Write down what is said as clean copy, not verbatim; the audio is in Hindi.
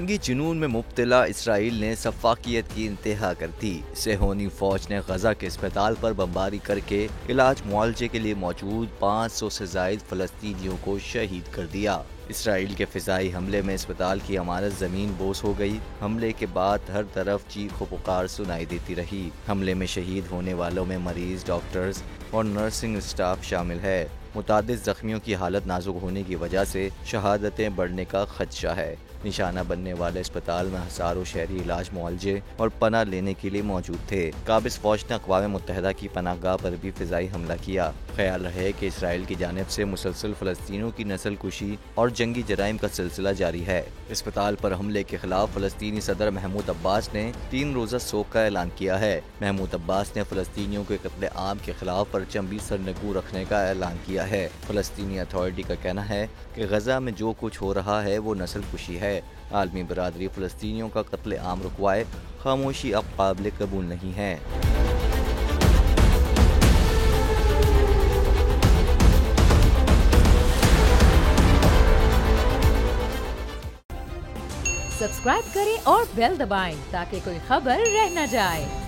जंगी जुनून में मुब्तला इसराइल ने सफाकियत की इंतहा कर दी। सेहोनी फौज ने गजा के अस्पताल पर बमबारी करके इलाज मुआवजे के लिए मौजूद 500 से जायद फलस्तीनियों को शहीद कर दिया। इसराइल के फिजाई हमले में अस्पताल की इमारत जमीन बोस हो गई। हमले के बाद हर तरफ चीख व पुकार सुनाई देती रही। हमले में शहीद होने वालों में मरीज, डॉक्टर्स और नर्सिंग स्टाफ शामिल है। मुतादिद जख्मियों की हालत नाजुक होने की वजह से शहादतें बढ़ने का खदशा है। निशाना बनने वाले अस्पताल में हजारों शहरी इलाज मुआवजे और पनाह लेने के लिए मौजूद थे। काबिज फौज ने अक़वाम मुत्तहिदा की पनाहगाह पर भी फिजाई हमला किया। ख्याल है कि इसराइल की जानिब से मुसलसल फलस्तीनियों की नस्ल कुशी और जंगी जराइम का सिलसिला जारी है। अस्पताल पर हमले के खिलाफ फलस्तीनी सदर महमूद अब्बास ने 3 रोज़ा शोक का ऐलान किया है। महमूद अब्बास ने फलस्तीनियों के कत्ले आम के खिलाफ परचम भी सरनगू रखने का ऐलान किया है। फलस्तीनी अथॉरिटी का कहना है कि गजा में जो कुछ हो रहा है वो नस्ल कुशी है। आलमी बरादरी फलस्तीनियों का कत्ले आम रुकवाए, खामोशी अब काबिल कबूल नहीं है। सब्सक्राइब करें और बेल दबाएं ताकि कोई खबर रह न जाए।